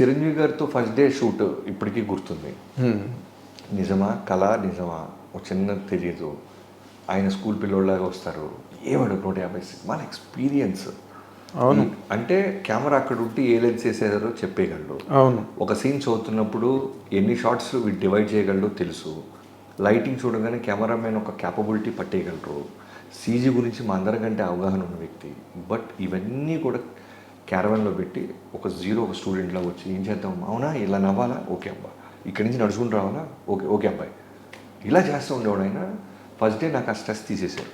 చిరంజీవి గారితో first day shoot ఇప్పటికీ గుర్తుంది. నిజమా కళ నిజమా ఒక చిన్న తెలియదు. ఆయన స్కూల్ పిల్లోళ్ళలాగా వస్తారు, ఏవాడు 150 సినిమాల ఎక్స్పీరియన్స్. అవును, అంటే కెమెరా అక్కడ ఉంటే ఏ లెన్స్ వేసేదారో చెప్పేయగలడు. అవును, ఒక సీన్ చదువుతున్నప్పుడు ఎన్ని షార్ట్స్ డివైడ్ చేయగలడో తెలుసు. లైటింగ్ చూడగానే కెమెరామెన్ ఒక క్యాపబిలిటీ పట్టేయగలరు. సీజీ గురించి మా అందరికంటే అవగాహన ఉన్న వ్యక్తి. బట్ ఇవన్నీ కూడా క్యారవన్లో పెట్టి ఒక స్టూడెంట్లా వచ్చి ఏం చేద్దాం, అవునా ఇలా నవ్వాలా, ఓకే అబ్బా, ఇక్కడి నుంచి నడుచుకుంటూ రావాలా, ఓకే ఓకే అబ్బాయి, ఇలా చేస్తూ ఉండేవాడు ఆయన. ఫస్ట్ డే నాకు ఆ స్ట్రెస్ తీసేశారు.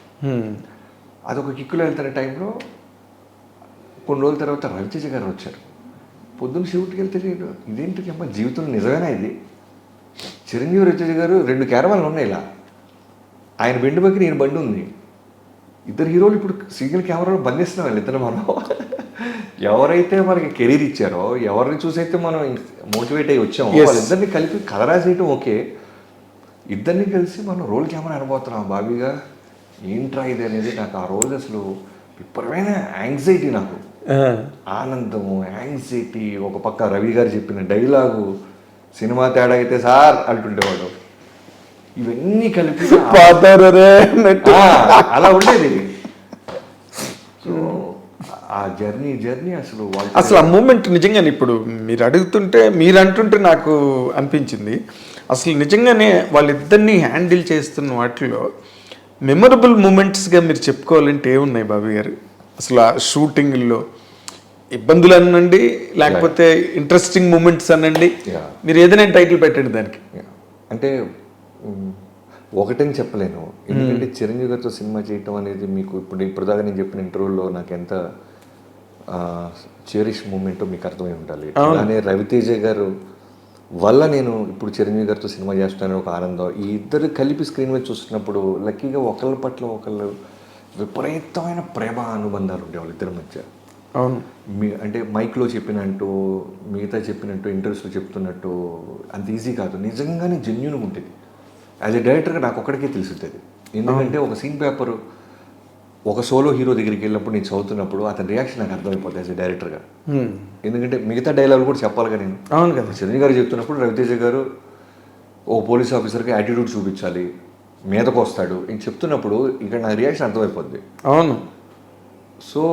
అదొక కిక్కులో వెళ్తున్న టైంలో కొన్ని రోజుల తర్వాత రవితేజ గారు వచ్చారు. పొద్దున్న షూట్కి వెళ్తే ఇదేంటి అమ్మ జీవితంలో నిజమేనా ఇది? చిరంజీవి రవితేజ గారు 2 క్యారవాన్లు ఉన్నాయి ఇలా. ఆయన బండి పక్కన ఈయన బండి ఉంది. ఇద్దరు హీరోలు ఇప్పుడు సింగిల్ కెమెరాలో బంధిస్తున్నాం వాళ్ళిద్దరు. మనం ఎవరైతే మనకి కెరీర్ ఇచ్చారో, ఎవరిని చూసైతే మనం మోటివేట్ అయ్యి వచ్చామో వాళ్ళిద్దరిని కలిపి కథ రాసేయటం ఓకే. ఇద్దరిని కలిసి మనం రోల్ కెమెరా అనబోతున్నాం బాబీగా. ఏంట్రా ఇది అనేది నాకు ఆ రోజు అసలు విపరమైన యాంగ్జైటీ, నాకు ఆనందము, యాంగ్జైటీ. ఒక పక్క రవి గారు చెప్పిన డైలాగు, సినిమా తేడా అయితే సార్ అంటుండేవాడు. ఇవన్నీ కలిపి అలా ఉండేది. సో ఆ జర్నీ అసలు ఆ మూమెంట్ నిజంగానే ఇప్పుడు మీరు అడుగుతుంటే, మీరు అంటుంటే నాకు అనిపించింది అసలు నిజంగానే వాళ్ళిద్దరినీ హ్యాండిల్ చేస్తున్న వాటిలో మెమరబుల్ మూమెంట్స్గా మీరు చెప్పుకోవాలంటే ఏమున్నాయి బాబీ గారు? అసలు ఆ షూటింగ్లో ఇబ్బందులు అనండి, లేకపోతే ఇంట్రెస్టింగ్ మూమెంట్స్ అనండి, మీరు ఏదైనా టైటిల్ పెట్టండి దానికి. అంటే ఒకటని చెప్పలేను, ఎందుకంటే చిరంజీవి గారితో సినిమా చేయటం అనేది మీకు ఇప్పుడు దాకా నేను చెప్పిన ఇంటర్వ్యూలో నాకు ఎంత చెరిష్ మూమెంట్ మీకు అర్థమై ఉండాలి. అలానే రవితేజ గారు వల్ల నేను ఇప్పుడు చిరంజీవి గారితో సినిమా చేస్తానని ఒక ఆనందం. ఈ ఇద్దరు కలిపి స్క్రీన్ మీద చూస్తున్నప్పుడు లక్కీగా ఒకళ్ళ పట్ల ఒకళ్ళు విపరీతమైన ప్రేమ అనుబంధాలు ఉండేవాళ్ళు ఇద్దరి మధ్య. అవును, అంటే మైక్లో చెప్పినట్టు, మిగతా చెప్పినట్టు, ఇంటర్వ్యూస్లో చెప్తున్నట్టు అంత ఈజీ కాదు. నిజంగానే జెన్యూన్గా ఉంటుంది. యాజ్ ఎ డైరెక్టర్గా నాకు ఒక్కడికే తెలుస్తుంది. ఎందుకంటే ఒక సీన్ పేపర్ ఒక సోలో హీరో దగ్గరికి వెళ్ళినప్పుడు నేను చదువుతున్నప్పుడు అతని రియాక్షన్ నాకు అర్థమైపోతుంది యాజ్ ఎ డైరెక్టర్గా. ఎందుకంటే మిగతా డైలాగ్ కూడా చెప్పాలిగా నేను. అవును కదా, చిరంజీవి గారు చెప్తున్నప్పుడు రవితేజ గారు ఓ పోలీస్ ఆఫీసర్కి యాటిట్యూడ్ చూపించాలి, మీదకు వస్తాడు ఇంక చెప్తున్నప్పుడు ఇక్కడ నా రియాక్షన్ అర్థమైపోద్ది. అవును. సో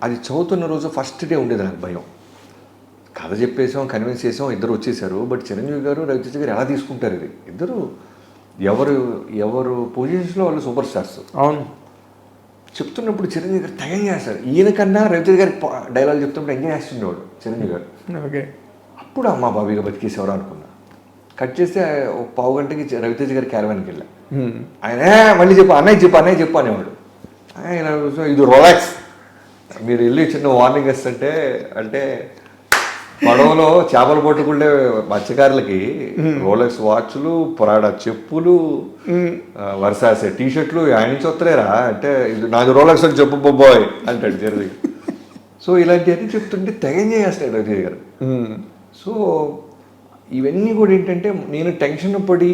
అది చదువుతున్న రోజు ఫస్ట్ డే ఉండేది నాకు భయం. కథ చెప్పేసాం, కన్విన్స్ చేసాం, ఇద్దరు వచ్చేసారు. బట్ చిరంజీవి గారు రవితేజ గారు ఎలా తీసుకుంటారు ఇది? ఇద్దరు ఎవరు పొజిషన్స్లో వాళ్ళు సూపర్ స్టార్స్. అవును. చెప్తున్నప్పుడు చిరంజీవి గారు తెగ చేస్తారు. ఈయనకన్నా రవితేజ గారి డైలాగ్ చెప్తున్నప్పుడు ఎంజాయ్ చేస్తుండేవాడు చిరంజీవి గారు. ఓకే. అప్పుడు అమ్మ బాబీగా బతికేసేవారు అనుకున్నా. కట్ చేస్తే ఒక పావు గంటకి రవితేజ గారి క్యారవాన్కి వెళ్ళా. ఆయన మళ్ళీ అన్నయ్య చెప్పు అనేవాడు. ఆయన ఇది రోలాక్స్, మీరు వెళ్ళి చిన్న వార్నింగ్ ఇస్తుంటే, అంటే పడవలో చేపలు పట్టుకుంటే మత్స్యకారులకి రోలెక్స్ వాచ్లు, పొరాడా చెప్పులు, వర్సాసే టీషర్ట్లు ఆయన నుంచి వస్తలేరా అంటే, ఇది నాకు రోలెక్స్ అని చెప్పు బొబ్బాయ్ అంటాడు చిరంజీవి. సో ఇలాంటివన్నీ చెప్తుంటే తెగ చేస్తాడు రవితేజ గారు. సో ఇవన్నీ కూడా ఏంటంటే నేను టెన్షన్ పడి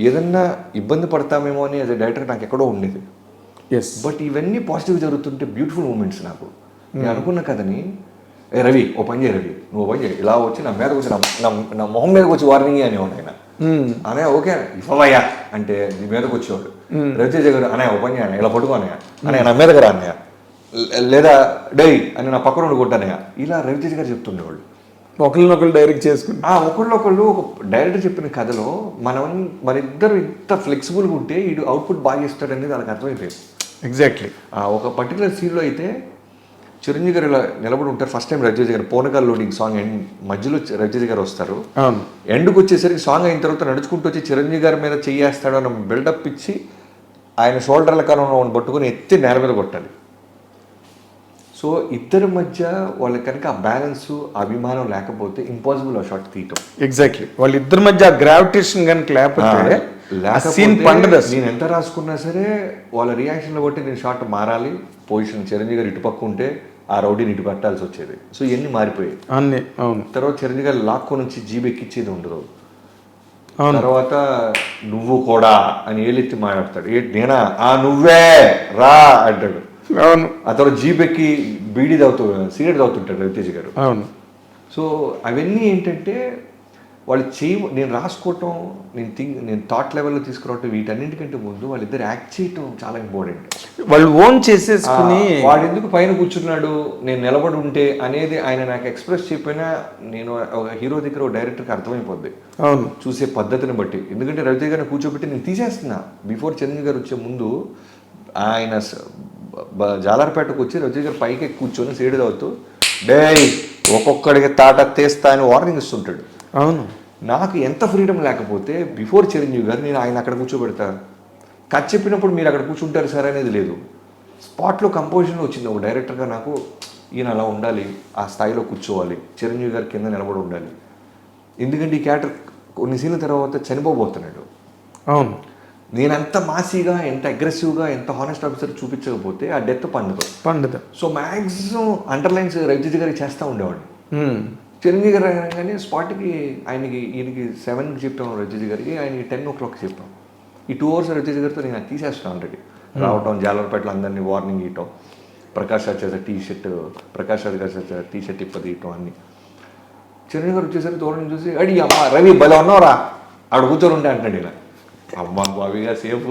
ఏదన్నా ఇబ్బంది పడతామేమో అని యాజ్ ఎ డైరెక్టర్ నాకు ఎక్కడో ఉండేది. బట్ ఇవన్నీ పాజిటివ్ జరుగుతుంటే బ్యూటిఫుల్ మూమెంట్స్. నాకు నేను అనుకున్న కథని, ఏ రవి ఓ పని చేయి, రవి నువ్వు పని చేయి, ఇలా వచ్చి నా మీదకి వచ్చి నా మొహం మీదకి వచ్చి వార్నింగ్ అనేవాడు ఆయన. అనే ఓకే ఇవ్వయ్యా అంటే నీ మీదకి వచ్చేవాడు. రవితేజ గారు అన్నయ్య ఓ పని చేయను, ఇలా పట్టుకో అన్నయ్య, అన్నయ్య నా మీదకి రా అన్నయ్య, లేదా డై అని నా పక్కన ఉండి కొట్టన్నయ్య, ఇలా రవితేజ గారు చెప్తుండేవాళ్ళు. ఒకళ్ళనొకళ్ళు డైరెక్ట్ చేసుకుని ఒకళ్ళొకళ్ళు ఒక డైరెక్టర్ చెప్పిన కథలో మన ఇద్దరు ఇంత ఫ్లెక్సిబుల్గా ఉంటే వీడు అవుట్పుట్ బాగా ఇస్తాడు అనేది వాళ్ళకి అర్థమైపోయింది. ఎగ్జాక్ట్లీ. ఒక పర్టికులర్ సీన్లో అయితే చిరంజీవి గారు ఇలా నిలబడి ఉంటారు. ఫస్ట్ టైం రవితేజ గారు పోనకాల్ లోడింగ్ సాంగ్ మధ్యలో రవితేజ గారు వస్తారు. ఎండ్కి వచ్చేసరికి సాంగ్ అయిన తర్వాత నడుచుకుంటూ వచ్చి చిరంజీవి గారి మీద చెయ్యేస్తాడు అన్న బిల్డప్ ఇచ్చి ఆయన షోల్డర్ల కాలం పట్టుకుని ఎత్తి నేల మీద కొట్టాలి. సో ఇద్దరి మధ్య వాళ్ళకి కనుక ఆ బ్యాలెన్స్, అభిమానం లేకపోతే ఇంపాసిబుల్ ఆ షాట్ తీయటం. ఎగ్జాక్ట్లీ. వాళ్ళిద్దరి మధ్య ఆ గ్రావిటేషన్ కనుక లేకపోతే నేను ఎంత రాసుకున్నా సరే వాళ్ళ రియాక్షన్లో బట్టి నేను షాట్ మారాలి. పొజిషన్ చిరంజీవి గారు ఇటుపక్క ఉంటే ఆ రౌడీని ఇటు పెట్టాల్సి వచ్చేది. సో ఇవన్నీ మారిపోయాయి అన్నీ. అవును. తర్వాత చిరంజీవి గారు లాక్కో నుంచి జీబ్ ఎక్కించేది ఉండదు. తర్వాత నువ్వు కూడా అని ఏలెత్తి మాట్లాడతాడు. నేనా నువ్వే రా అంటాడు. అవును. ఆ తర్వాత జీప్ ఎక్కి బీడీ సిగరెట్ తాగుతుంటాడు రవితేజ గారు. అవును. సో అవన్నీ ఏంటంటే వాళ్ళు నేను రాసుకోవటం, నేను థాట్ లెవెల్లో తీసుకురావటం, వీటన్నింటికంటే ముందు వాళ్ళిద్దరు యాక్ట్ చేయటం చాలా ఇంపార్టెంట్. వాళ్ళు ఓన్ చేసేసుకుని వాడు ఎందుకు పైన కూర్చున్నాడు, నేను నిలబడి ఉంటే అనేది ఆయన నాకు ఎక్స్ప్రెస్ చెప్పినా నేను ఒక హీరో దగ్గర ఒక డైరెక్టర్కి అర్థమైపోద్ది అవును చూసే పద్ధతిని బట్టి. ఎందుకంటే రవితేజ గారిని కూర్చోబెట్టి నేను తీసేస్తున్నా. బిఫోర్ చిరంజీవి గారు వచ్చే ముందు ఆయన జాలర్పేటకు వచ్చి రవితేజ గారు పైకి కూర్చొని సైడ్ అవుతూ డేయ్ ఒక్కొక్కడికి తాట తీస్తా అని వార్నింగ్ ఇస్తుంటాడు. అవును. నాకు ఎంత ఫ్రీడమ్ లేకపోతే బిఫోర్ చిరంజీవి గారు నేను ఆయన అక్కడ కూర్చోబెడతా, కథ చెప్పినప్పుడు మీరు అక్కడ కూర్చుంటారు సార్ అనేది లేదు. స్పాట్లో కంపోజిషన్ వచ్చింది ఒక డైరెక్టర్గా నాకు, ఈయన అలా ఉండాలి, ఆ స్థాయిలో కూర్చోవాలి, చిరంజీవి గారి కింద నిలబడి ఉండాలి. ఎందుకంటే ఈ క్యారెక్టర్ కొన్ని సీన్ల తర్వాత చనిపోబోతున్నాడు. అవును. నేను ఎంత మాసీగా, ఎంత అగ్రెసివ్గా, ఎంత హానెస్ట్ ఆఫీసర్ చూపించకపోతే ఆ డెత్ పండుగ. సో మ్యాక్సిమం అండర్లైన్స్ రవితేజ గారికి చేస్తూ ఉండేవాడిని. చిరంజీవి గారు అనగానే స్పాట్కి ఈయనకి 7కి చెప్పాం రవితేజ గారికి, ఆయనకి 10 o'clock చెప్పాం. ఈ 2 hours రవితేజ గారితో నేను అది తీసేస్తాను ఆల్రెడీ. రావటం, జాలర్పేటలో అందరినీ వార్నింగ్ ఇవ్వటం, ప్రకాష్ రాజ్ చేసే ప్రకాష్ రాజ్ గారు టీషర్ట్ ఇప్పదీయటం అన్నీ. చిరంజీవి గారు వచ్చేసరికి దూరం చూసి అడి అమ్మ రవి భలే ఉన్నావురా ఆడ కూర్చొని ఉంటే అంటాడు. ఇలా అమ్మ బావిగా సేఫ్.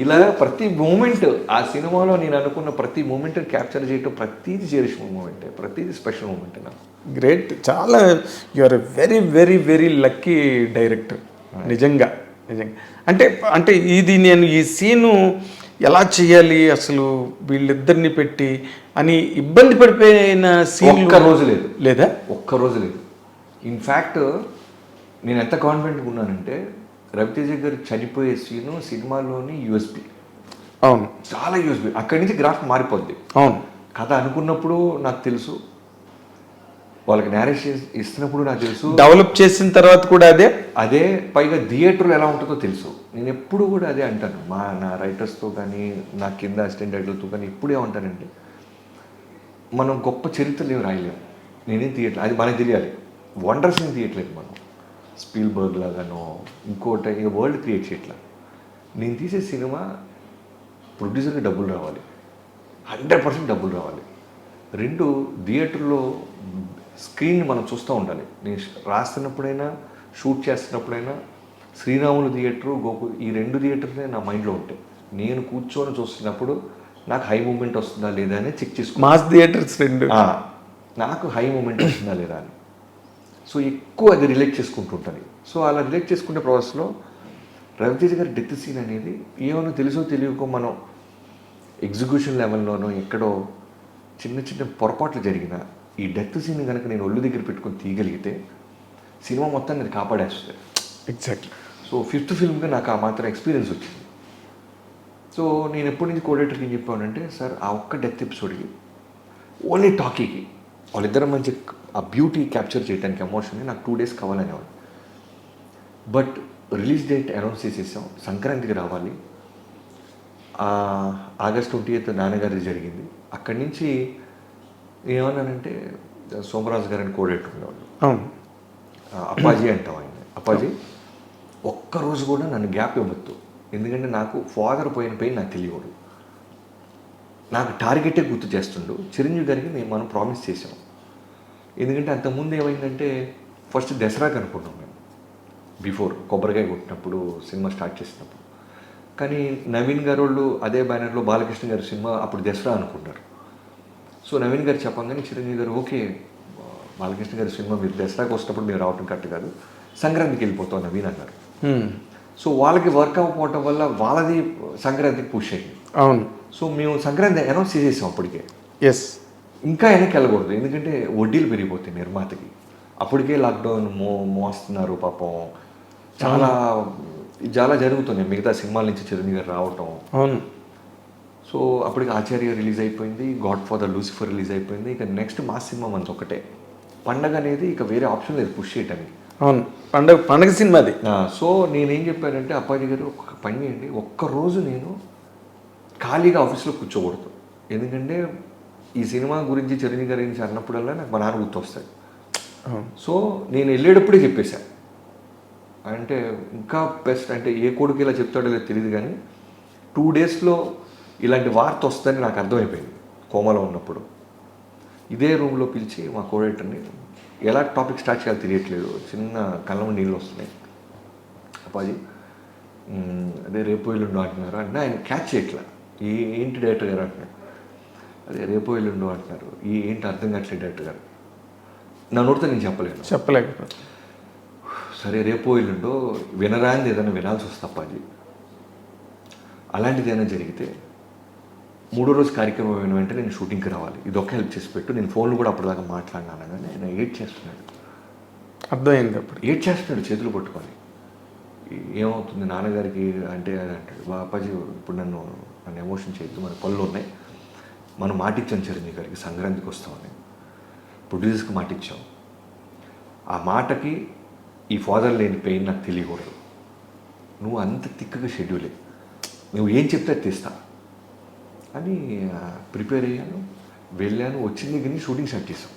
ఇలా ప్రతి మూమెంట్ ఆ సినిమాలో నేను అనుకున్న ప్రతి మూమెంట్ క్యాప్చర్ చేయటం, ప్రతిదీ చేరిష్ మూమెంటే, ప్రతిదీ స్పెషల్ మూమెంటే నాకు. గ్రేట్. చాలా you are very very very lucky director. నిజంగా అంటే ఇది నేను ఈ సీను ఎలా చేయాలి అసలు వీళ్ళిద్దరిని పెట్టి అని ఇబ్బంది పడిపోయిన సీన్ ఒక్క రోజు లేదు. లేదా? ఒక్కరోజు లేదు. ఇన్ఫ్యాక్ట్ నేను ఎంత కాన్ఫిడెంట్గా ఉన్నానంటే రవితేజ గారు చనిపోయే సీను సినిమాలోని యూఎస్పి. అవును, చాలా యూఎస్పి. అక్కడి నుంచి గ్రాఫ్ మారిపోద్ది. అవును. కథ అనుకున్నప్పుడు నాకు తెలుసు, వాళ్ళకి నేరేషన్ ఇస్తున్నప్పుడు నాకు తెలుసు, డెవలప్ చేసిన తర్వాత కూడా అదే పైగా థియేటర్లో ఎలా ఉంటుందో తెలుసు. నేను ఎప్పుడు కూడా అదే అంటాను నా రైటర్స్తో కానీ, నా కింద అసిస్టెంట్ రైటర్లతో కానీ ఎప్పుడు ఏమంటానంటే, మనం గొప్ప చరిత్రలు ఏమి రాయలేము, నేనేం తీయట్లేదు, అది మనకు తెలియాలి. వండర్స్ ఏం తీయట్లేదు మనం, స్పీల్బర్గ్ లాగానో ఇంకోటి ఇక వరల్డ్ క్రియేట్ చేయట్లా. నేను తీసే సినిమా ప్రొడ్యూసర్కి డబ్బులు రావాలి, 100% డబ్బులు రావాలి. 2 థియేటర్లో స్క్రీన్ మనం చూస్తూ ఉండాలి. నేను రాస్తున్నప్పుడైనా షూట్ చేస్తున్నప్పుడైనా శ్రీరాములు థియేటరు, గోకు, ఈ 2 థియేటర్లే నా మైండ్లో ఉంటాయి. నేను కూర్చొని చూస్తున్నప్పుడు నాకు హై మూమెంట్ వస్తుందా లేదా అని చెక్ చేసుకో. మాస్ థియేటర్స్ 2 నాకు హై మూమెంట్ వస్తుందా లేదా అని. సో ఎక్కువ అది రిలేట్ చేసుకుంటుంటుంది. సో అలా రిలేట్ చేసుకునే ప్రాసెస్లో రవితేజ గారి డెత్ సీన్ అనేది ఏమన్నా తెలుసో తెలియకో మనం ఎగ్జిక్యూషన్ లెవెల్లోనో ఎక్కడో చిన్న చిన్న పొరపాట్లు జరిగిన ఈ డెత్ సీన్ కనుక నేను ఒళ్ళు దగ్గర పెట్టుకొని తీయగలిగితే సినిమా మొత్తాన్ని అది కాపాడేస్తుంది. ఎగ్జాక్ట్లీ. సో 5th ఫిల్మ్గా నాకు ఆ మాత్రం ఎక్స్పీరియన్స్ వచ్చింది. సో నేను ఎప్పటి నుంచి కోడేటర్కి ఏం చెప్పానంటే, సార్ ఆ ఒక్క డెత్ ఎపిసోడ్కి ఓన్లీ టాకీకి వాళ్ళిద్దరం మంచి ఆ బ్యూటీ క్యాప్చర్ చేయడానికి ఎమోషన్ని నాకు 2 days కావాలనేవాడు. బట్ రిలీజ్ డేట్ అనౌన్స్ చేసేసాం, సంక్రాంతికి రావాలి. August 20th నాన్నగారి జరిగింది. అక్కడి నుంచి ఏమన్నానంటే సోమరాజు గారిని కోడేటర్ ఉండేవాళ్ళు, అప్పాజీ అంటాం ఆయన, అప్పాజీ ఒక్కరోజు కూడా నన్ను గ్యాప్ ఇవ్వద్దు. ఎందుకంటే నాకు ఫాదర్ పోయిన పెయిన్ నాకు తెలియదు, నాకు టార్గెటే గుర్తు చేస్తుండు. చిరంజీవి గారికి మనం ప్రామిస్ చేసాం. ఎందుకంటే అంతకుముందు ఏమైందంటే ఫస్ట్ దసరాకి అనుకున్నాం మేము, బిఫోర్ కొబ్బరికాయ కొట్టినప్పుడు సినిమా స్టార్ట్ చేసినప్పుడు. కానీ నవీన్ గారు వాళ్ళు అదే బ్యానర్లో బాలకృష్ణ గారి సినిమా అప్పుడు దసరా అనుకున్నారు. సో నవీన్ గారు చెప్పంగానే చిరంజీవి గారు ఓకే బాలకృష్ణ గారి సినిమా మీరు దసరాకి వచ్చినప్పుడు మీరు రావటం కరెక్ట్ కాదు, సంక్రాంతికి వెళ్ళిపోతాం నవీన్ అన్నారు. సో వాళ్ళకి వర్క్ అవ్వకపోవటం వల్ల వాళ్ళది సంక్రాంతికి పుష్ అయ్యింది. అవును. సో మేము సంక్రాంతి అనౌన్స్ చేసేసాం అప్పటికే. ఎస్. ఇంకా వెనక్కి వెళ్ళకూడదు, ఎందుకంటే వడ్డీలు పెరిగిపోతాయి నిర్మాతకి. అప్పటికే లాక్డౌన్ మోస్తున్నారు పాపం, చాలా జరుగుతున్నాయి మిగతా సినిమాల నుంచి చిరంజీవి గారు రావటం. అవును. సో అప్పటికి ఆచార్య రిలీజ్ అయిపోయింది, గాడ్ ఫాదర్ లూసిఫర్ రిలీజ్ అయిపోయింది. ఇక నెక్స్ట్ మాస్ సినిమా మనతో ఒకటే. పండగ అనేది ఇక వేరే ఆప్షన్ లేదు పుష్ చేయటానికి. అవును, పండగ సినిమా అది. సో నేనేం చెప్పానంటే అప్పాజీ గారు ఒక పని చేయండి, ఒక్కరోజు నేను ఖాళీగా ఆఫీస్లో కూర్చోకూడదు. ఎందుకంటే ఈ సినిమా గురించి చిరంజీవి గారి గురించి అన్నప్పుడల్లా నాకు మా నాన్న గుర్తు వస్తాయి. సో నేను వెళ్ళేటప్పుడే చెప్పేశా. అంటే ఇంకా బెస్ట్ అంటే ఏ కొడుకు ఇలా చెప్తాడో లేదు తెలియదు, కానీ 2 daysలో ఇలాంటి వార్త వస్తుందని నాకు అర్థమైపోయింది. కోమలో ఉన్నప్పుడు ఇదే రూమ్లో పిలిచి మా కోడేటర్ని ఎలా టాపిక్ స్టార్ట్ చేయాలో తెలియట్లేదు, చిన్న కళ్ళ నీళ్ళు వస్తున్నాయి. అప్పాజీ అదే రేపు ఎల్లుండు అంటున్నారు అంటే ఆయన క్యాచ్ చేయట్లా. ఏంటి డైరెక్టర్ గారు అంటున్నారు, అదే రేపు ఎల్లుండు అంటున్నారు, ఏంటి అర్థం కావట్లేదు డైరెక్టర్ గారు. నా నోటితో నేను చెప్పలేకపోతే సరే రేపు ఎల్లుండో వినరాంది ఏదైనా వినాల్సి వస్తుంది అప్పాజీ. అలాంటిది ఏదైనా జరిగితే 3వ రోజు కార్యక్రమం అయిన వెంటనే నేను షూటింగ్కి రావాలి, ఇది ఒక్క హెల్ప్ చేసి పెట్టు. నేను ఫోన్లో కూడా అప్పటిదాకా మాట్లాడినాను కానీ ఆయన ఏడ్ చేస్తున్నాడు. అర్థమైంది. అప్పుడు ఏడ్ చేస్తున్నాడు చేతులు పట్టుకొని. ఏమవుతుంది నాన్నగారికి అంటే అంటాడు, అప్పాజీ ఇప్పుడు నన్ను ఎమోషన్ చేయొద్దు, మన పనులు ఉన్నాయి, మనం మాటిచ్చాం చిరంజీవి గారికి సంక్రాంతికి వస్తామని, ప్రొడ్యూసర్స్కి మాటిచ్చాం. ఆ మాటకి ఈ ఫాదర్ లేని పెయిన్ నాకు తెలియకూడదు. నువ్వు అంత తిక్కగా షెడ్యూలే, నువ్వు ఏం చెప్తే అది తీస్తా అని ప్రిపేర్ అయ్యాను. వెళ్ళాను, వచ్చిన దగ్గర నుంచి షూటింగ్ స్టార్ట్ చేసాం.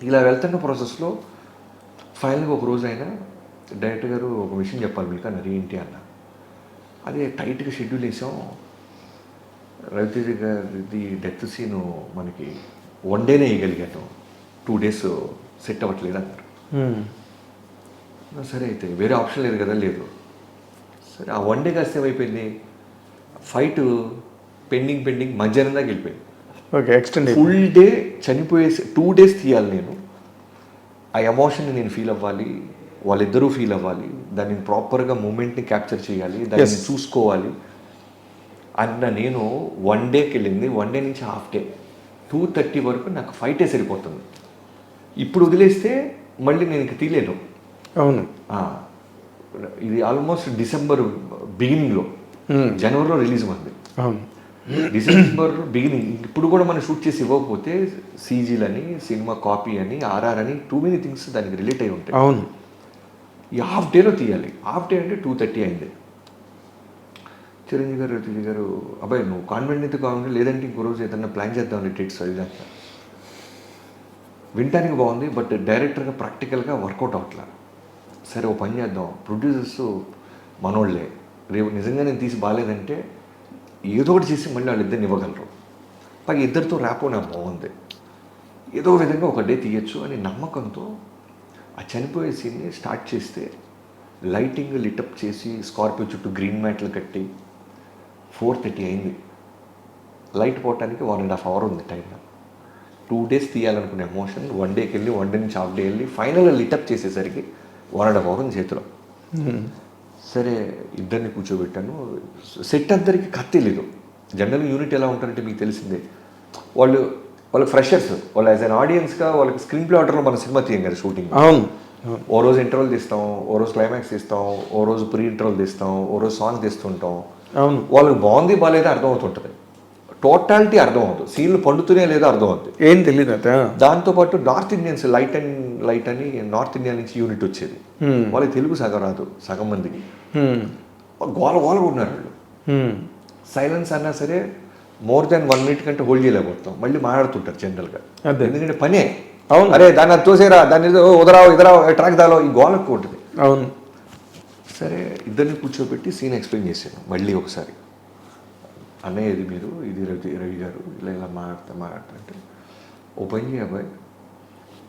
ఇలా వెళ్తున్న ప్రాసెస్లో ఫైనల్గా ఒక రోజు అయినా డైరెక్టర్ గారు ఒక విషయం చెప్పాలి మీకు అన్నారు. ఏంటి అన్న, అదే టైట్గా షెడ్యూల్ వేసాం, రవితేజ గారిది డెత్ సీను మనకి 1 డేనే వేయగలిగాను, 2 డేస్ సెట్ అవ్వట్లేదు అన్నారు. సరే అయితే వేరే ఆప్షన్ లేదు కదా, లేదు. సరే ఆ 1 డే కాస్తే ఏమైపోయింది, ఫైట్ పెండింగ్ మధ్యాహ్నం దాకా వెళ్ళిపోయింది. ఓకే, ఎక్స్టెండ్ ఫుల్ డే చనిపోయే 2 డేస్ తీయాలి నేను. ఆ ఎమోషన్ని నేను ఫీల్ అవ్వాలి, వాళ్ళిద్దరూ ఫీల్ అవ్వాలి, దాన్ని ప్రాపర్గా మూమెంట్ని క్యాప్చర్ చేయాలి, దాన్ని చూసుకోవాలి అన్న నేను 1 డేకి వెళ్ళింది. 1 డే నుంచి హాఫ్ డే 2:30 వరకు నాకు ఫైటే సరిపోతుంది. ఇప్పుడు వదిలేస్తే మళ్ళీ నేను ఇంక తీయలేను. అవును, ఇది ఆల్మోస్ట్ డిసెంబర్ బిగినింగ్లో, జనవరిలో రిలీజ్ అయింది. అవును, డిసెంబర్ బిగినింగ్. ఇప్పుడు కూడా మనం షూట్ చేసి ఇవ్వకపోతే సీజీలని, సినిమా కాపీ అని, ఆర్ఆర్ అని, టూ మెనీ థింగ్స్ దానికి రిలేట్ అయి ఉంటాయి. అవును, ఈ హాఫ్ డేలో తీయాలి. హాఫ్ డే అంటే 2:30 అయింది. చిరంజీవి గారు రవితేజ గారు, అబ్బాయి నువ్వు కాన్ఫిడెంట్ అయితే కావాలి, లేదంటే ఇంకో రోజు ఏదైనా ప్లాన్ చేద్దాం డేట్స్ అది అంట. వినటానికి బాగుంది, బట్ డైరెక్టర్గా ప్రాక్టికల్గా వర్కౌట్ అవ్వట్లా. సరే ఓ పని చేద్దాం, ప్రొడ్యూసర్స్ మనోళ్ళే, రేపు నిజంగా నేను తీసి బాగాలేదంటే ఏదో ఒకటి చేసి మళ్ళీ వాళ్ళిద్దరిని ఇవ్వగలరు. పైగా ఇద్దరితో ర్యాపో నాకు బాగుంది, ఏదో విధంగా ఒక డే తీయచ్చు అని నమ్మకంతో ఆ చనిపోయే సీన్ని స్టార్ట్ చేస్తే లైటింగ్ లిటప్ చేసి స్కార్పియో చుట్టూ గ్రీన్ మ్యాట్లు కట్టి 4:30 అయింది. లైట్ పోవటానికి 1.5 hour ఉంది టైం. 2 days తీయాలనుకునే ఎమోషన్ 1 డేకి వెళ్ళి 1 డే నుంచి హాఫ్ డే వెళ్ళి ఫైనల్గా లిటప్ చేసేసరికి 1.5 hour ఉంది చేతిలో. సరే ఇద్దరిని కూర్చోబెట్టాను. సెట్ అందరికి కథ తెలీదు. జనరల్ యూనిట్ ఎలా ఉంటారంటే మీకు తెలిసిందే, వాళ్ళకి ఫ్రెషర్స్, వాళ్ళు యాజ్ అన్ ఆడియన్స్గా వాళ్ళకి స్క్రీన్ ప్లే ఆర్డర్లో మన సినిమా తీయం కదా షూటింగ్. అవును, ఓ రోజు ఇంటర్వల్ తీస్తాం, ఓ రోజు క్లైమాక్స్ తీస్తాం, ఓ రోజు ప్రీ ఇంటర్వల్ తీస్తాం, ఓ రోజు సాంగ్ తీస్తుంటాం. అవును, వాళ్ళకి బాగుంది బాగాలేదో అర్థమవుతుంటుంది, టోటాలిటీ అర్థం అవుతుంది, సీన్లు పండుతూనే లేదో అర్థం అవుతుంది, ఏం తెలియదు. దాంతోపాటు నార్త్ ఇండియన్స్ లైట్ అని నార్త్ ఇండియా నుంచి యూనిట్ వచ్చేది. వాళ్ళకి తెలుగు సగం రాదు, సగం మందికి గోల ఉన్నారు వాళ్ళు. సైలెన్స్ అన్నా సరే మోర్ దాన్ 1 minute కంటే హోల్డ్ చేయలేకపోతాం, మళ్ళీ మాట్లాడుతుంటారు జనరల్గా. ఎందుకంటే పనే, అవును, అరే దాన్ని అది తోసేరా, దాన్ని ఉదరావు ట్రాక్ దాలో, ఈ గోల ఎక్కువ ఉంటుంది. అవును. సరే ఇద్దరిని కూర్చోబెట్టి సీన్ ఎక్స్ప్లెయిన్ చేశాను మళ్ళీ ఒకసారి. అన్నయ్య ఇది మీరు, ఇది రవి గారు, ఇలా మాట్లాడుతుంటే ఓ పని చేయ అబ్బాయి,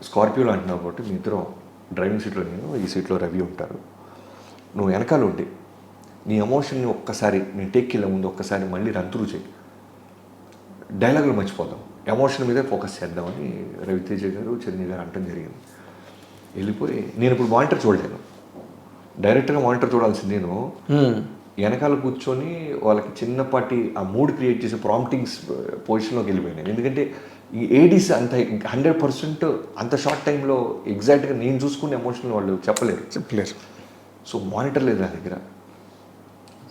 స్కార్పియోలో అంటున్నావు కాబట్టి మీ ఇద్దరం డ్రైవింగ్ సీట్లో నేను, ఈ సీట్లో రవి ఉంటారు, నువ్వు వెనకాల ఉండి నీ ఎమోషన్ని ఒక్కసారి నేను టేక్కి వెళ్ళే ముందు ఒక్కసారి మళ్ళీ రన్ త్రూ చేయి, డైలాగులు మర్చిపోదాం, ఎమోషన్ మీదే ఫోకస్ చేద్దామని రవితేజ గారు చిరంజీవి గారు అంటం జరిగింది. వెళ్ళిపోయి నేను ఇప్పుడు మానిటర్ చూడలేను, డైరెక్ట్గా మానిటర్ చూడాల్సింది నేను. వెనకాల కూర్చొని వాళ్ళకి చిన్నపాటి ఆ మూడ్ క్రియేట్ చేసే ప్రాంప్టింగ్స్ పొజిషన్లోకి వెళ్ళిపోయినాను. ఎందుకంటే ఈ ఏడీస్ అంత 100% అంత షార్ట్ టైంలో ఎగ్జాక్ట్గా నేను చూసుకునే ఎమోషన్ వాళ్ళు చెప్పలేరు. సో మానిటర్ లేదు నా దగ్గర.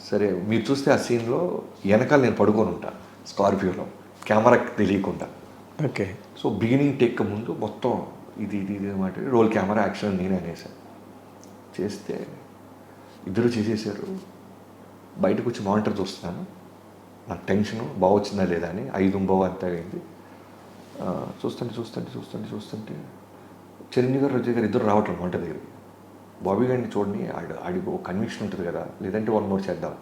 సరే మీరు చూస్తే ఆ సీన్లో వెనకాల నేను పడుకొని ఉంటాను స్కార్పియోలో, కెమెరాకి తెలియకుండా. ఓకే. సో బిగినింగ్ టేక్ ముందు మొత్తం ఇది అనమాట, రోల్ కెమెరా యాక్షన్ నేనే అనేసాను. చేస్తే ఇద్దరు చేసేసారు. బయటకు వచ్చి మానిటర్ చూస్తున్నాను, నాకు టెన్షను బాగా వచ్చిందా లేదా అని. 5:15 అంతా అయింది. చూస్తుంటే చిరంజీవి గారు రజనీ గారు ఇద్దరు రావట్లేదు మానిటర్ దగ్గరికి. బాబీ గారిని చూడండి, ఆడికి ఒక కన్విక్షన్ ఉంటుంది కదా, లేదంటే 1 more చేద్దాం.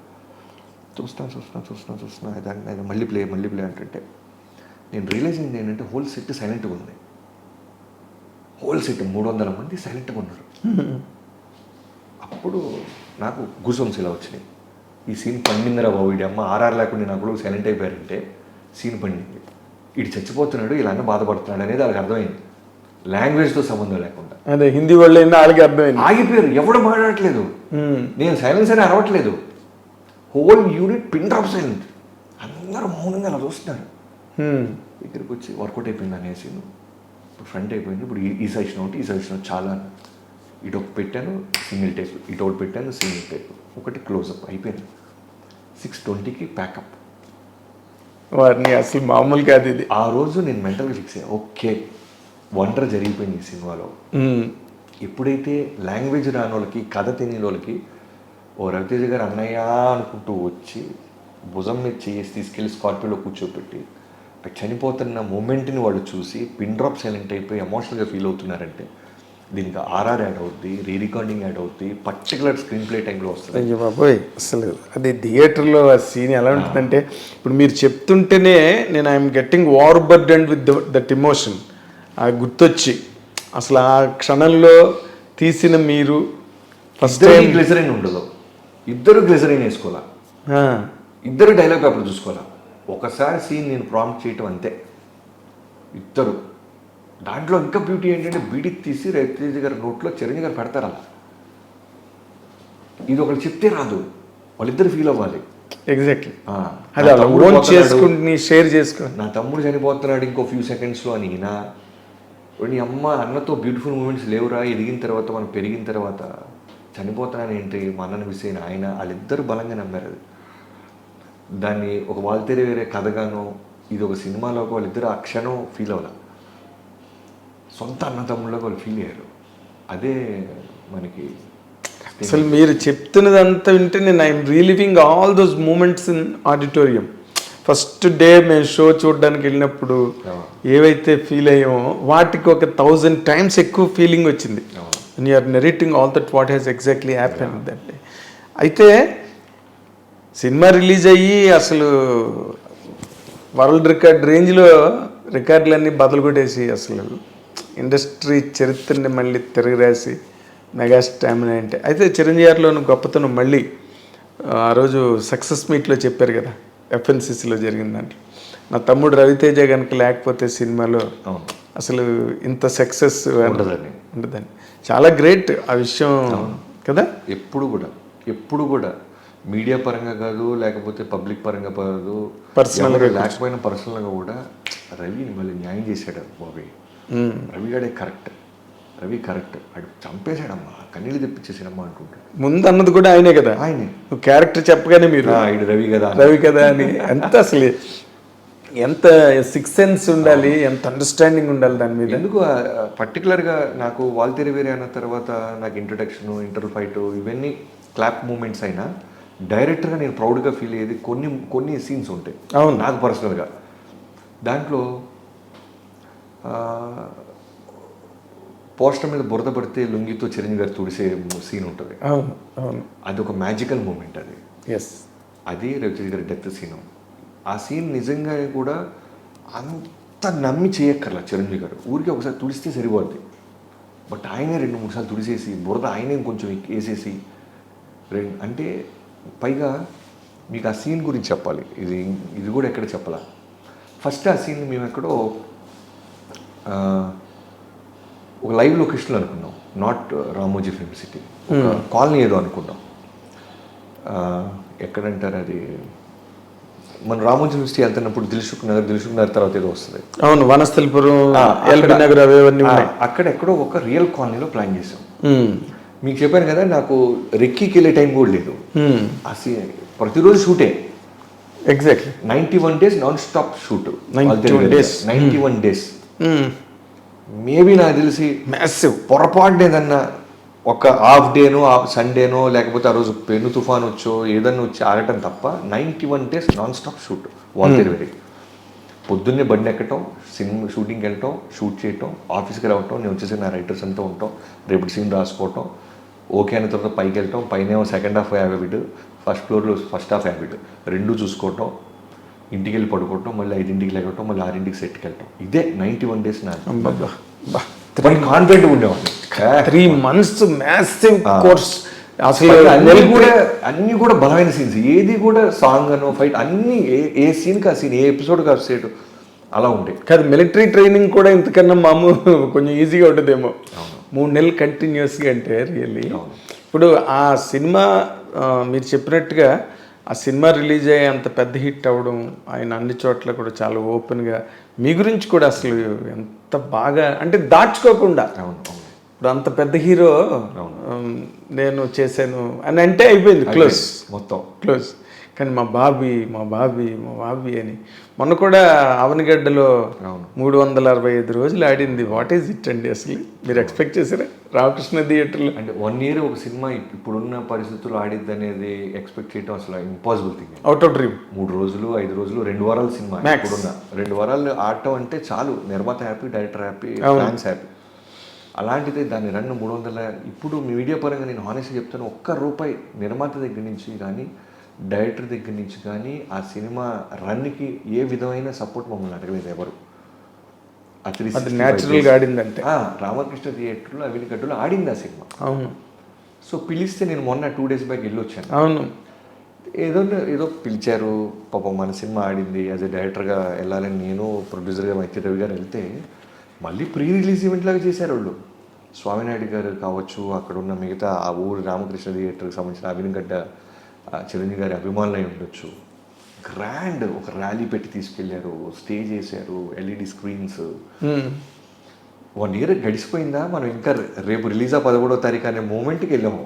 చూస్తున్నా దాన్ని మళ్ళీ ప్లే అంటే నేను రియలైజ్ అయింది ఏంటంటే హోల్ సెట్ సైలెంట్గా ఉంది. హోల్ సెట్ 300 మంది సైలెంట్గా ఉన్నారు. అప్పుడు నాకు గుసమ్స్ ఇలా వచ్చినాయి. ఈ సీన్ పండిందిరా బాబు, వీడి అమ్మ ఆర్ఆర్ లేకుండా నా కూడా సైలెంట్ అయిపోయారంటే సీన్ పండింది, వీడు చచ్చిపోతున్నాడు, ఇలా అన్న బాధపడుతున్నాడు అనేది వాళ్ళకి అర్థమైంది. లాంగ్వేజ్తో సంబంధం లేకుండా అదే హిందీ వాళ్ళు అయినా వాళ్ళకి అర్థమైంది. ఆగిపోయారు, ఎవడు మాట్లాడట్లేదు, నేను సైలెన్స్ అని అరవట్లేదు, whole unit pin drop silent, అందరూ మౌనంగా అలా చూస్తున్నారు. ఇక్కడికి వచ్చి వర్కౌట్ అయిపోయింది అనేసి ఇప్పుడు ఫ్రంట్ అయిపోయింది. ఇప్పుడు ఈ సైషన్ ఒకటి, ఈ సైషన్ ఒకటి చాలా, ఇటు ఒకటి పెట్టాను సింగిల్ టేక్, ఇటు ఒకటి పెట్టాను సింగిల్ టేక్, ఒకటి క్లోజప్ అయిపోయింది. 6:20కి ప్యాకప్. వారిని అసలు మామూలు కాదు ఇది. ఆ రోజు నేను మెంటల్గా ఫిక్స్ అయ్యా, ఓకే వండర్ జరిగిపోయింది ఈ సినిమాలో. ఎప్పుడైతే లాంగ్వేజ్ రాని వాళ్ళకి, కథ తెలియని వాళ్ళకి, ఓ రవితేజ గారు అన్నయ్య అనుకుంటూ వచ్చి భుజం మీద చేసి తీసుకెళ్ళి స్కార్పియోలో కూర్చోబెట్టి చనిపోతున్న మూమెంట్ని వాళ్ళు చూసి పిన్ డ్రాప్ సైలెంట్ అయిపోయి ఎమోషనల్గా ఫీల్ అవుతున్నారంటే దీనికి ఆర్ఆర్ యాడ్ అవుద్ది, రీ రికార్డింగ్ యాడ్ అవుద్ది, పర్టికులర్ స్క్రీన్ ప్లే టైంలో వస్తుంది. అయ్యో బాబోయ్, అసలు అది థియేటర్లో ఆ సీన్ ఎలా ఉంటుందంటే ఇప్పుడు మీరు చెప్తుంటేనే నేను I'm getting war burden with that emotion. ఆ గుర్తొచ్చి అసలు ఆ క్షణంలో తీసిన మీరు ఫస్ట్ టైం గ్లిజరైన్ ఉండదు, ఇద్దరు గ్లిజరైన్ వేసుకోవాలా, ఇద్దరు డైలాగ్ పేపర్ చూసుకోవాలా, ఒకసారి సీన్ నేను ప్రాంప్ట్ చేయటం అంతే, ఇద్దరు. దాంట్లో ఇంకా బ్యూటీ ఏంటంటే బీడీ తీసి రవితేజ గారి నోట్లో చిరంజీవి గారు పెడతారు. అలా ఇది ఒకరు చెప్తే రాదు, వాళ్ళిద్దరు ఫీల్ అవ్వాలి. ఎగ్జాక్ట్లీ అది ఓన్ చేసుకుని షేర్ చేసుకుని, నా తమ్ముడు చనిపోతున్నాడు ఇంకో ఫ్యూ సెకండ్స్లో అని, నా నీ అమ్మ అన్నతో బ్యూటిఫుల్ మూమెంట్స్ లేవురా, ఎదిగిన తర్వాత మనం పెరిగిన తర్వాత చనిపోతున్నాను ఏంటి, మా అన్నని మిస్ అయిన ఆయన, వాళ్ళిద్దరు బలంగా నమ్మారు. అది దాన్ని ఒక వాళ్ళతేరే వేరే కథగానో ఇది ఒక సినిమాలోకి వాళ్ళిద్దరు ఆ క్షణం ఫీల్ అవ్వాలి, సొంత అన్నతమ్ముళ్ళకి వాళ్ళు ఫీల్ అయ్యారు. అదే మనకి అసలు మీరు చెప్తున్నదంతా వింటే నేను I'm reliving all those moments in auditorium. First day మేము షో చూడడానికి వెళ్ళినప్పుడు ఏవైతే ఫీల్ అయ్యామో వాటికి ఒక 1000 times ఎక్కువ ఫీలింగ్ వచ్చింది. And you're narrating all that what has exactly happen that day. అయితే సినిమా రిలీజ్ అయ్యి అసలు వరల్డ్ రికార్డ్ రేంజ్లో రికార్డులన్నీ బదులు కొట్టేసి అసలు ఇండస్ట్రీ చరిత్రని మళ్ళీ తిరగరాసి మెగా స్టామినా అంటే. అయితే చిరంజీవి గారిలోని గొప్పతనం మళ్ళీ ఆ రోజు సక్సెస్ మీట్లో చెప్పారు కదా, ఎఫ్ఎన్సిసిలో జరిగిన దాంట్లో, నా తమ్ముడు రవితేజ కనుక లేకపోతే సినిమాలో అసలు ఇంత సక్సెస్ ఉండదని. చాలా గ్రేట్ ఆ విషయం కదా. ఎప్పుడు కూడా మీడియా పరంగా కాదు, లేకపోతే పబ్లిక్ పరంగా కాదు, పర్సనల్గా లేకపోయినా పర్సనల్గా కూడా రవిని మళ్ళీ న్యాయం చేశాడు బాబీ. రవి గాడే రవి కరెక్ట్, అడు చంపేశాడమ్మా, కన్నీళ్ళు తెప్పించేసాడమ్మా అంటుంటాడు. ముందు అన్నది కూడా ఆయనే కదా, ఆయనే క్యారెక్టర్ చెప్పగానే మీరు రవి కదా అని. ఎంత అసలు ఎంత 6th సెన్స్ ఉండాలి, ఎంత అండర్స్టాండింగ్ ఉండాలి దాని మీద. ఎందుకు పర్టికులర్గా నాకు వాల్తేరి వేరే అన్న తర్వాత నాకు ఇంట్రడక్షన్, ఇంటర్వల్ ఫైట్, ఇవన్నీ క్లాప్ మూమెంట్స్ అయినా డైరెక్టర్గా నేను ప్రౌడ్గా ఫీల్ అయ్యేది కొన్ని సీన్స్ ఉంటాయి. అవును, నాకు పర్సనల్గా దాంట్లో పోస్టర్ మీద బురద పడితే లుంగితో చిరంజీవి గారు తుడిసే సీన్ ఉంటుంది. అవును అవును, అది ఒక మ్యాజికల్ మూమెంట్. అది అది రవితేజ గారి డెత్ సీను. ఆ సీన్ నిజంగా కూడా అంత నమ్మి చేయక్కర్లా చిరంజీవి గారు, ఊరికే ఒకసారి తుడిస్తే సరిపోద్ది. బట్ ఆయనే 2-3 సార్లు తుడిసేసి బురద ఆయనే కొంచెం వేసేసి అంటే పైగా మీకు ఆ సీన్ గురించి చెప్పాలి, ఇది కూడా ఎక్కడ చెప్పాలా. ఫస్ట్ ఆ సీన్ మేము ఎక్కడో ఒక లైవ్ లొకేషన్లో అనుకున్నాం, నాట్ రామోజీ ఫిల్మ్ సిటీ, ఒక కాలనీ ఏదో అనుకున్నాం. ఎక్కడంటారు అది, మన రామోజీ ఫిల్మ్ సిటీ వెళ్తున్నప్పుడు దిల్సుఖ్ నగర్ తర్వాత ఏదో వస్తుంది. అవును, వనస్థలిపురం, ఎల్బీ నగర్, అవన్నీ అక్కడ ఎక్కడో ఒక రియల్ కాలనీలో ప్లాన్ చేసాం. మీకు చెప్పాను కదా, నాకు రెక్కీకి వెళ్ళే టైం కూడా లేదు. ఆ సీన్ ప్రతిరోజు షూటే, exactly 91 days non stop shoot. 91 days. Maybe నాకు తెలిసి మ్యాసివ్ పొరపాటున ఏదన్నా ఒక హాఫ్ డేనో సండేనో లేకపోతే ఆ రోజు పెను తుఫాన్ వచ్చో ఏదన్నా వచ్చి ఆగటం తప్ప 91 days non stop shoot. Waltair వేరే పొద్దున్నే బండి ఎక్కటం, సినిమా షూటింగ్కి వెళ్ళటం, షూట్ చేయటం, ఆఫీస్కి రావటం, నేను వచ్చేసి నా రైటర్స్ అంతా ఉంటాం, రేపటి సీన్ రాసుకోవటం, ఓకే అయిన తర్వాత పైకి వెళ్ళటం, పైన సెకండ్ హాఫ్ హ్యాబిట్, ఫస్ట్ ఫ్లోర్లో ఫస్ట్ హాఫ్ హ్యాబిట్, రెండు చూసుకోవటం, ఇంటికి వెళ్ళి పడుకోవటం, మళ్ళీ 5ంటికి లేకటం, మళ్ళీ 6ంటికి సెట్కి వెళ్ళటం. ఇదే 91 days నా. కాన్ఫిడెంట్ ఉండేవాడిని 3 months మ్యాసివ్ కోర్స్ అసలు అన్ని కూడా బలమైన సీన్స్, ఏది కూడా సాంగ్ అనో ఫైట్ అన్ని ఏ సీన్ కా సీన్, ఏ ఎపిసోడ్ కా ఎపిసోడ్ అలా ఉండే. కాదు, మిలిటరీ ట్రైనింగ్ కూడా ఇంతకన్నా మామూలు కొంచెం ఈజీగా ఉంటుందేమో. 3 నెలలు కంటిన్యూస్గా అంటే రియల్లీ. ఇప్పుడు ఆ సినిమా మీరు చెప్పినట్టుగా ఆ సినిమా రిలీజ్ అయ్యే అంత పెద్ద హిట్ అవ్వడం, ఆయన అన్ని చోట్ల కూడా చాలా ఓపెన్గా మీ గురించి కూడా అసలు ఎంత బాగా అంటే దాచుకోకుండా, ఇప్పుడు అంత పెద్ద హీరో నేను చేశాను అని అంటే అయిపోయింది, క్లోజ్, మొత్తం క్లోజ్. కానీ మా బాబీ అని మొన్న కూడా అవనిగడ్డలో 365 రోజులు ఆడింది. వాట్ ఈజ్ ఇట్ అండి అసలు? మీరు ఎక్స్పెక్ట్ చేశారా రామకృష్ణ థియేటర్లో? అంటే 1 year ఒక సినిమా ఇప్పుడున్న పరిస్థితుల్లో ఆడిద్ది అనేది ఎక్స్పెక్ట్ చేయడం అసలు impossible thing. Out of dream. 3 రోజులు 5 రోజులు 2 వారాల సినిమా ఇప్పుడున్న 2 వారాలు ఆడటం అంటే చాలు, నిర్మాత happy, director happy, fans happy. అలాంటిది దాన్ని రన్ 300. ఇప్పుడు మీడియా పరంగా నేను హానెస్ట్గా చెప్తాను, ₹1 నిర్మాత దగ్గర నుంచి కానీ డైరెక్టర్ దగ్గర నుంచి కానీ ఆ సినిమా రన్కి ఏ విధమైన సపోర్ట్ మమ్మల్ని అడగలేదు ఎవరు. అది న్యాచురల్గా ఆడిందంటే రామకృష్ణ థియేటర్లో అవినిగడ్డలో ఆడింది ఆ సినిమా. అవును. సో పిలిస్తే నేను మొన్న 2 days బ్యాక్ వెళ్ళొచ్చాను. అవును. ఏదో పిలిచారు, పాపం మన సినిమా ఆడింది, యాజ్ ఎ డైరెక్టర్గా వెళ్ళాలని నేను ప్రొడ్యూసర్గా మైత్రి రవి గారు వెళ్తే మళ్ళీ ప్రీ రిలీజ్ ఈవెంట్ లాగా చేశారు వాళ్ళు. స్వామినాయుడు గారు కావచ్చు, అక్కడ ఉన్న మిగతా ఆ ఊరు రామకృష్ణ థియేటర్కి సంబంధించిన అవినిగడ్డ చిరంజీవి గారి అభిమానులు అయి ఉండొచ్చు. గ్రాండ్ ఒక ర్యాలీ పెట్టి తీసుకెళ్లారు, స్టేజ్ వేసారు, LED స్క్రీన్స్. 1 year గడిచిపోయిందా, మనం ఇంకా రేపు రిలీజా 11వ తారీఖు అనే మూమెంట్కి వెళ్ళాము.